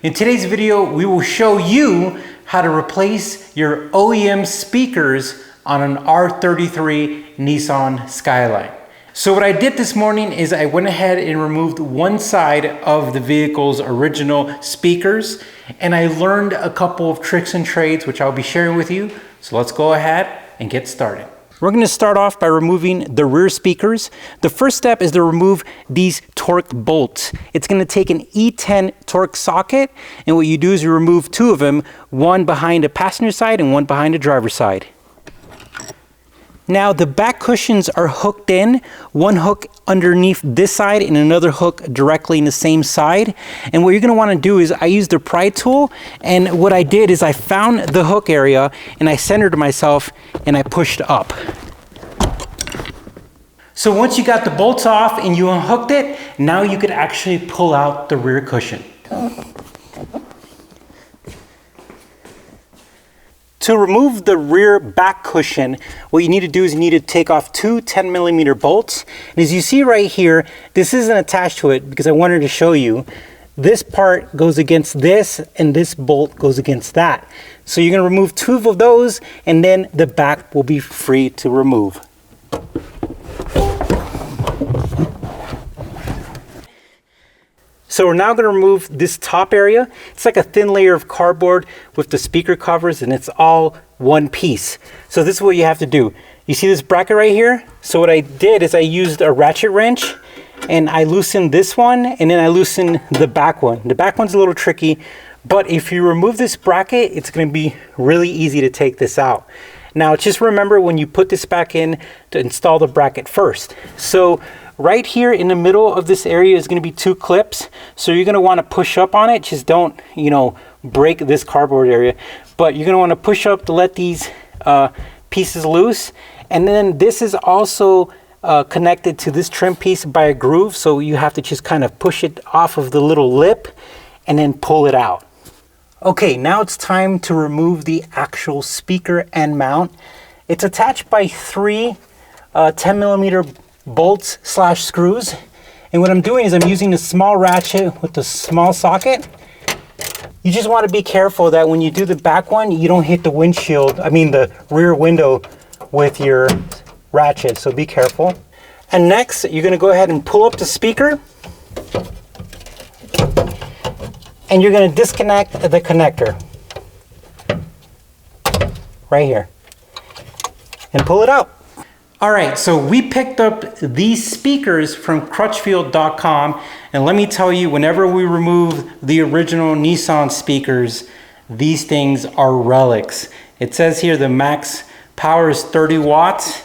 In today's video, we will show you how to replace your OEM speakers on an R33 Nissan Skyline. So what I did this morning is I went ahead and removed one side of the vehicle's original speakers, and I learned a couple of tricks and trades which I'll be sharing with you. So let's go ahead and get started. We're going to start off by removing the rear speakers. The first step is to remove these torque bolts. It's going to take an E10 torque socket, and what you do is you remove two of them, one behind the passenger side and one behind the driver's side. Now the back cushions are hooked in, one hook underneath this side and another hook directly in the same side. And what you're going to want to do is I used the pry tool, and what I did is I found the hook area and I centered myself and I pushed up. So once you got the bolts off and you unhooked it, now you could actually pull out the rear cushion. To remove the rear back cushion, what you need to do is you need to take off two 10mm bolts. And as you see right here, this isn't attached to it because I wanted to show you. This part goes against this and this bolt goes against that. So you're going to remove two of those and then the back will be free to remove. So we're now going to remove this top area. It's like a thin layer of cardboard with the speaker covers, and it's all one piece. So this is what you have to do. You see this bracket right here? So what I did is I used a ratchet wrench and I loosened this one and then I loosened the back one. The back one's a little tricky, but if you remove this bracket, it's going to be really easy to take this out. Now just remember when you put this back in to install the bracket first. So right here in the middle of this area is going to be two clips. So you're going to want to push up on it. Just don't, break this cardboard area. But you're going to want to push up to let these pieces loose. And then this is also connected to this trim piece by a groove. So you have to just kind of push it off of the little lip and then pull it out. Okay, now it's time to remove the actual speaker end mount. It's attached by three 10mm bolts / screws, and what I'm doing is I'm using a small ratchet with a small socket. You just want to be careful that when you do the back one, you don't hit the the rear window with your ratchet, so be careful. And next, you're going to go ahead and pull up the speaker, and you're going to disconnect the connector right here and pull it out. All right, so we picked up these speakers from crutchfield.com, and let me tell you, whenever we remove the original Nissan speakers, these things are relics. It says here the max power is 30 watts,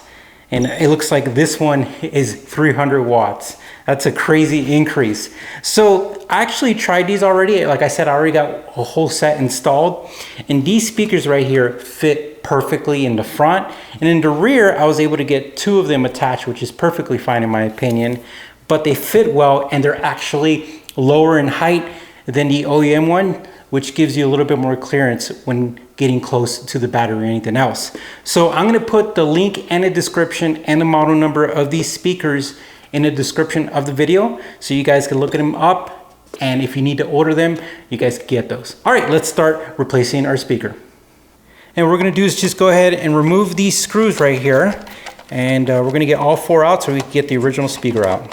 and it looks like this one is 300 watts. That's a crazy increase. So I actually tried these already. Like I said, I already got a whole set installed, and these speakers right here fit perfectly in the front, and in the rear I was able to get two of them attached, which is perfectly fine in my opinion, but they fit well and they're actually lower in height than the OEM one, which gives you a little bit more clearance when getting close to the battery or anything else. So I'm going to put the link and the description and the model number of these speakers in the description of the video so you guys can look at them up, and if you need to order them, you guys can get those. All right, let's start replacing our speaker. And what we're going to do is just go ahead and remove these screws right here, and we're going to get all four out so we can get the original speaker out.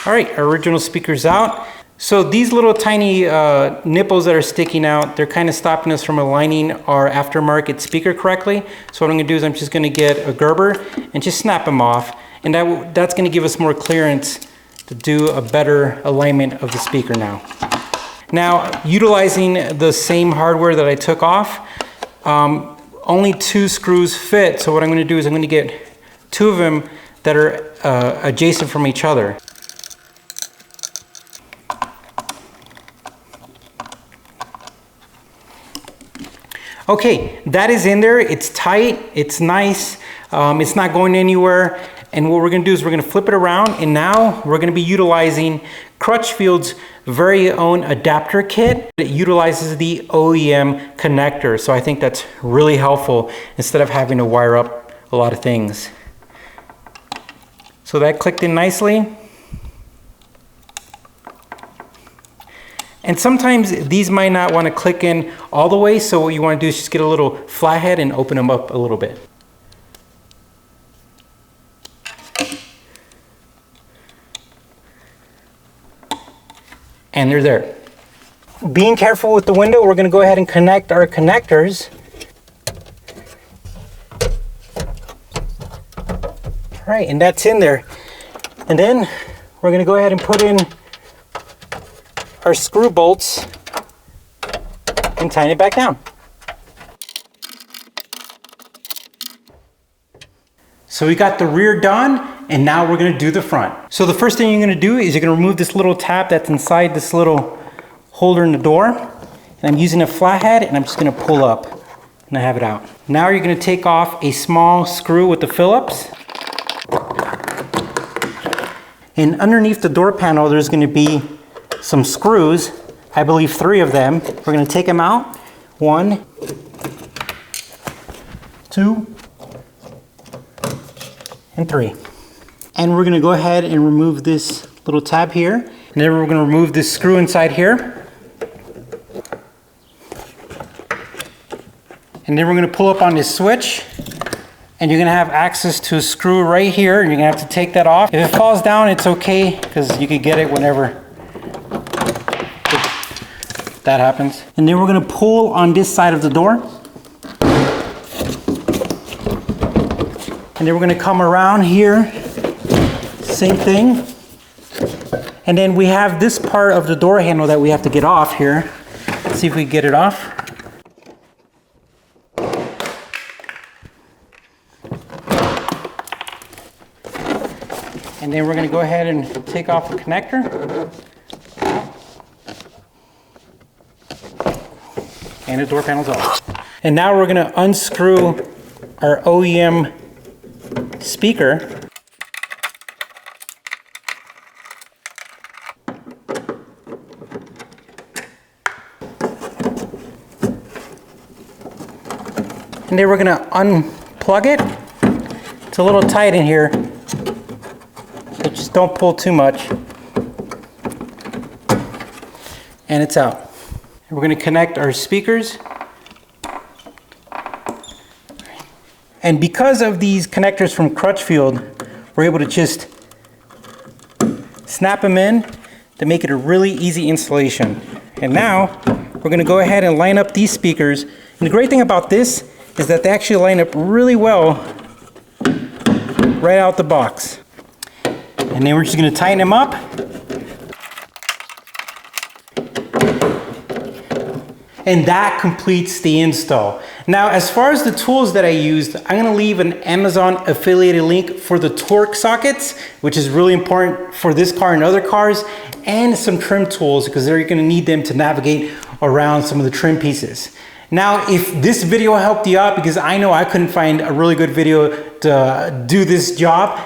All right, our original speaker's out. So these little tiny nipples that are sticking out, they're kind of stopping us from aligning our aftermarket speaker correctly. So what I'm going to do is I'm just going to get a Gerber and just snap them off, and that's going to give us more clearance to do a better alignment of the speaker now. Now, utilizing the same hardware that I took off, only two screws fit. So what I'm going to do is I'm going to get two of them that are adjacent from each other. Okay, that is in there. It's tight, it's nice, it's not going anywhere. And what we're going to do is we're going to flip it around, and now we're going to be utilizing Crutchfield's very own adapter kit. It utilizes the OEM connector, so I think that's really helpful instead of having to wire up a lot of things. So that clicked in nicely. And sometimes these might not want to click in all the way, so what you want to do is just get a little flathead and open them up a little bit. And they're there. Being careful with the window, we're going to go ahead and connect our connectors. All right, and that's in there. And then we're going to go ahead and put in our screw bolts and tighten it back down. So we got the rear done, and now we're going to do the front. So the first thing you're going to do is you're going to remove this little tab that's inside this little holder in the door. And I'm using a flathead, and I'm just going to pull up, and I have it out. Now you're going to take off a small screw with the Phillips. And underneath the door panel, there's going to be some screws, I believe 3 of them. We're going to take them out. 1, 2, and 3. And we're going to go ahead and remove this little tab here. And then we're going to remove this screw inside here. And then we're going to pull up on this switch. And you're going to have access to a screw right here. And you're going to have to take that off. If it falls down, it's okay, because you can get it whenever that happens. And then we're going to pull on this side of the door. And then we're going to come around here. Same thing. And then we have this part of the door handle that we have to get off here. Let's see if we can get it off. And then we're going to go ahead and take off the connector. And the door panel's off. And now we're going to unscrew our OEM speaker. And then we're going to unplug it. It's a little tight in here, but just don't pull too much. And it's out. We're going to connect our speakers. And because of these connectors from Crutchfield, we're able to just snap them in to make it a really easy installation. And now we're going to go ahead and line up these speakers. And the great thing about this is that they actually line up really well right out the box. And then we're just going to tighten them up. And that completes the install. Now, as far as the tools that I used, I'm going to leave an Amazon affiliated link for the torque sockets, which is really important for this car and other cars, and some trim tools, because they're going to need them to navigate around some of the trim pieces. Now, if this video helped you out, because I know I couldn't find a really good video to do this job,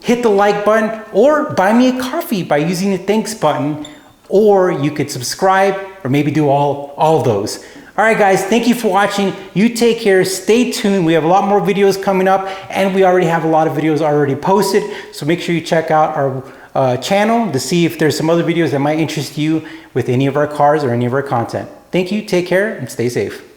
hit the like button or buy me a coffee by using the thanks button, or you could subscribe or maybe do all of those. All right, guys, thank you for watching. You take care, stay tuned. We have a lot more videos coming up, and we already have a lot of videos already posted. So make sure you check out our channel to see if there's some other videos that might interest you with any of our cars or any of our content. Thank you, take care, and stay safe.